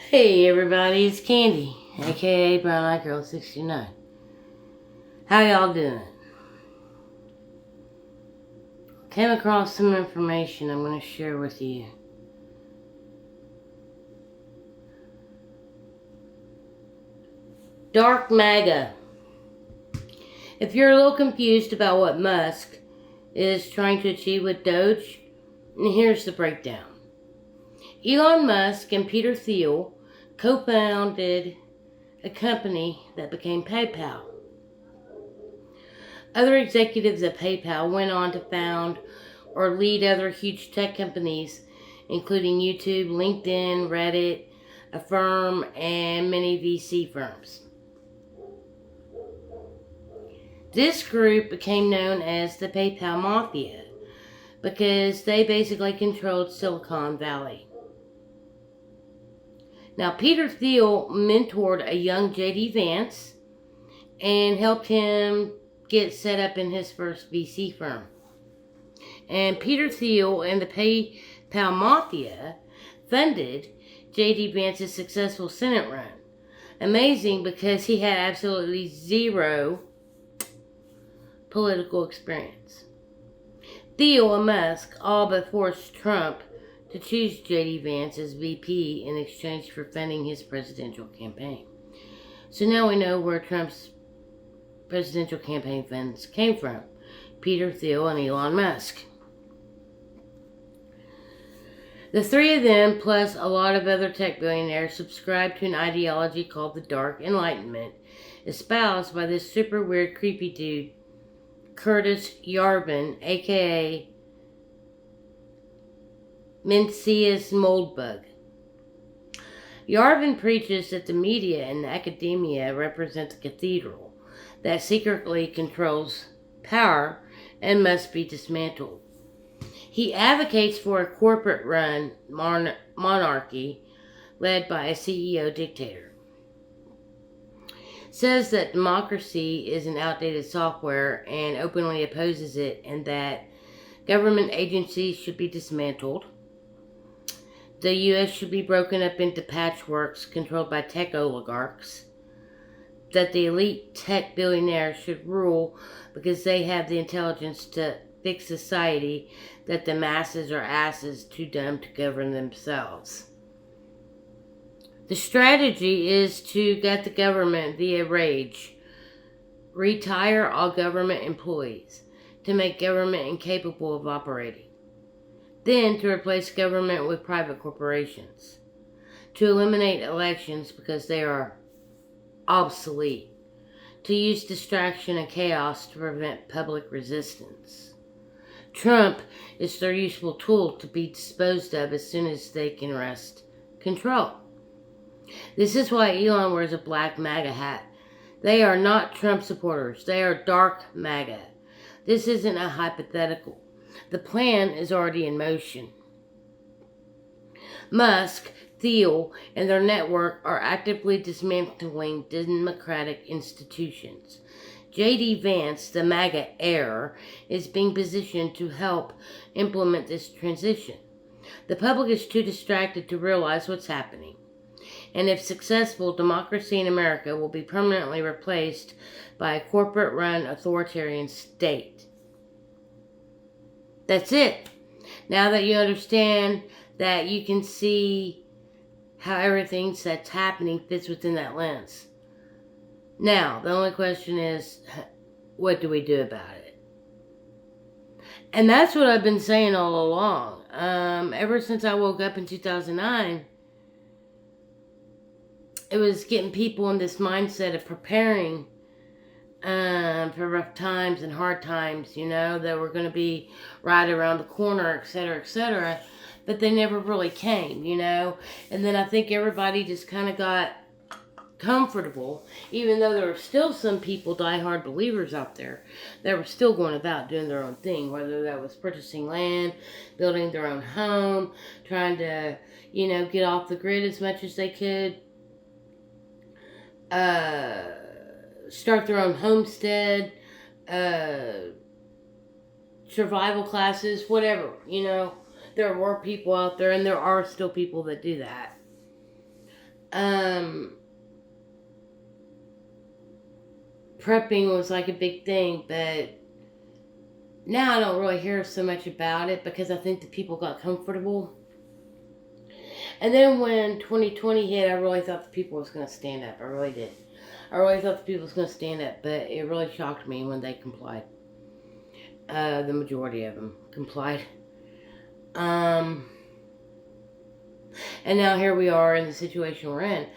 Hey everybody, it's Candy, aka Brown Eye Girl 69. How y'all doing? Came across some information I'm going to share with you. Dark Maga. If you're a little confused about what Musk is trying to achieve with DOGE, here's the breakdown. Elon Musk and Peter Thiel co-founded a company that became PayPal. Other executives at PayPal went on to found or lead other huge tech companies, including YouTube, LinkedIn, Reddit, Affirm, and many VC firms. This group became known as the PayPal Mafia because they basically controlled Silicon Valley. Now, Peter Thiel mentored a young JD Vance and helped him get set up in his first VC firm. And Peter Thiel and the PayPal Mafia funded JD Vance's successful Senate run. Amazing because he had absolutely zero political experience. Thiel and Musk all but forced Trump to choose JD Vance as VP in exchange for funding his presidential campaign. So now we know where Trump's presidential campaign funds came from. Peter Thiel and Elon Musk. The three of them, plus a lot of other tech billionaires, subscribe to an ideology called the Dark Enlightenment, espoused by this super weird, creepy dude, Curtis Yarvin, aka Mencius Moldbug. Yarvin preaches that the media and academia represent the cathedral that secretly controls power and must be dismantled. He advocates for a corporate-run monarchy led by a CEO-Dictator. Says that democracy is an outdated software and openly opposes it, and that government agencies should be dismantled. The U.S. should be broken up into patchworks controlled by tech oligarchs. That the elite tech billionaires should rule because they have the intelligence to fix society, that the masses are asses too dumb to govern themselves. The strategy is to gut the government via rage, retire all government employees, to make government incapable of operating. Then to replace government with private corporations. To eliminate elections because they are obsolete. To use distraction and chaos to prevent public resistance. Trump is their useful tool to be disposed of as soon as they can wrest control. This is why Elon wears a black MAGA hat. They are not Trump supporters. They are dark MAGA. This isn't a hypothetical. The plan is already in motion. Musk, Thiel, and their network are actively dismantling democratic institutions. JD Vance, the MAGA heir, is being positioned to help implement this transition. The public is too distracted to realize what's happening. And if successful, democracy in America will be permanently replaced by a corporate-run authoritarian state. That's it. Now that you understand that, you can see how everything that's happening fits within that lens. Now, the only question is, what do we do about it? And that's what I've been saying all along. Ever since I woke up in 2009, it was getting people in this mindset of preparing for rough times and hard times, that were going to be right around the corner, etc., etc., but they never really came, and then I think everybody just kind of got comfortable, even though there were still some people, diehard believers out there, that were still going about doing their own thing, whether that was purchasing land, building their own home, trying to, get off the grid as much as they could, start their own homestead, survival classes, whatever, There were people out there, and there are still people that do that. prepping was like a big thing, but now I don't really hear so much about it because I think the people got comfortable. And then when 2020 hit, I really thought the people was going to stand up. I really did. I really thought the people was going to stand up, but it really shocked me when they complied. The majority of them complied. And now here we are in the situation we're in.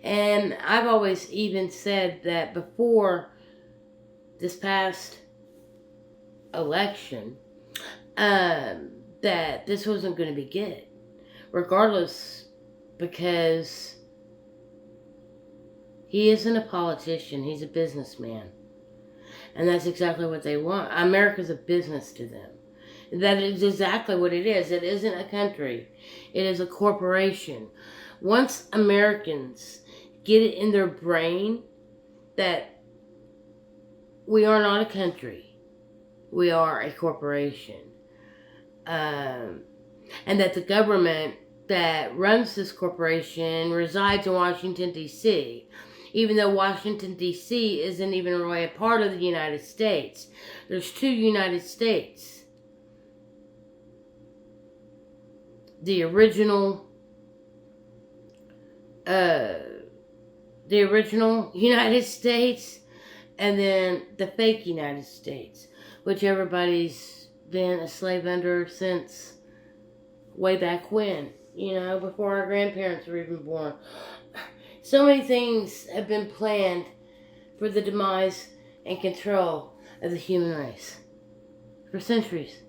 And I've always even said that before this past election, that this wasn't going to be good. Regardless, because he isn't a politician, he's a businessman. And that's exactly what they want. America's a business to them. That is exactly what it is. It isn't a country. It is a corporation. Once Americans get it in their brain that we are not a country, we are a corporation. And that the government that runs this corporation resides in Washington, D.C., even though Washington, D.C. isn't even really a part of the United States. There's two United States. The original United States, and then the fake United States, which everybody's been a slave under since way back when, before our grandparents were even born. So many things have been planned for the demise and control of the human race for centuries.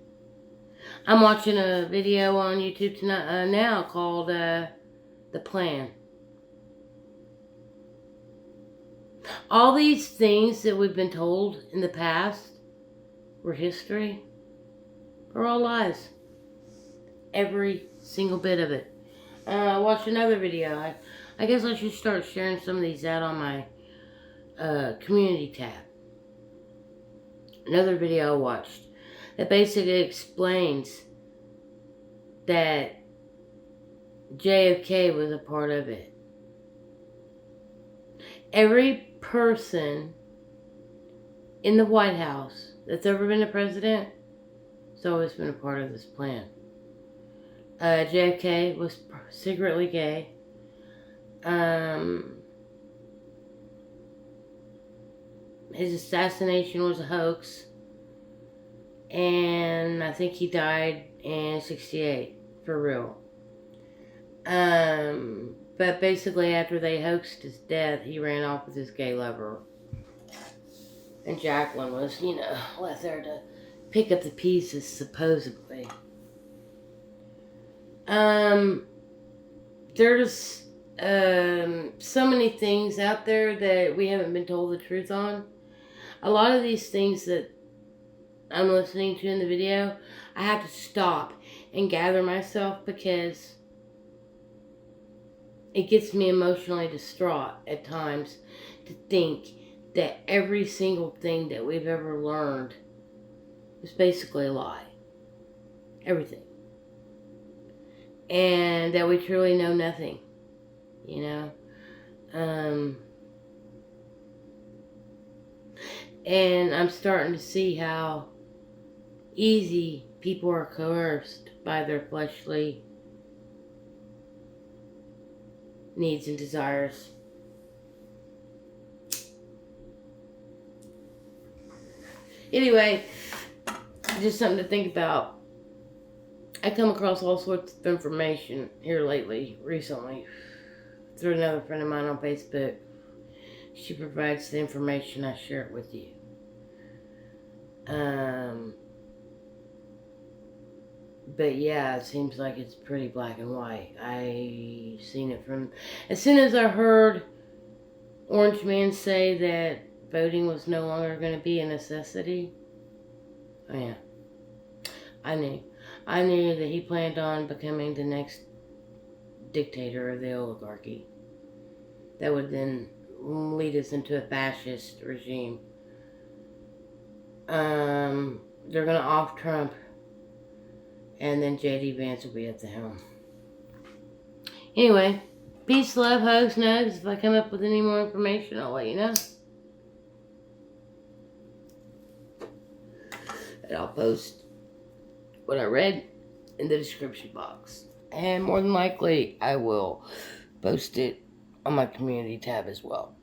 I'm watching a video on YouTube tonight, now called The Plan. All these things that we've been told in the past were history are all lies. Every single bit of it. I watched another video. I guess I should start sharing some of these out on my community tab. Another video I watched that basically explains that JFK was a part of it. Every person in the White House that's ever been a president has always been a part of this plan. JFK was secretly gay. His assassination was a hoax. And I think he died in 1968, for real. But basically after they hoaxed his death, he ran off with his gay lover. And Jacqueline was, left there to pick up the pieces, supposedly. There's so many things out there that we haven't been told the truth on. A lot of these things that I'm listening to in the video, I have to stop and gather myself because it gets me emotionally distraught at times to think that every single thing that we've ever learned is basically a lie. Everything. And that we truly know nothing. And I'm starting to see how easy people are coerced by their fleshly needs and desires. Anyway, just something to think about. I come across all sorts of information here recently, through another friend of mine on Facebook. She provides the information, I share it with you. But yeah, it seems like it's pretty black and white. I seen it from, as soon as I heard Orange Man say that voting was no longer going to be a necessity, oh yeah, I knew that he planned on becoming the next dictator of the oligarchy. That would then lead us into a fascist regime. They're going to off Trump, and then JD Vance will be at the helm. Anyway, Peace, love, hugs, nugs. If I come up with any more information, I'll let you know. And I'll post what I read in the description box. And more than likely, I will post it on my community tab as well.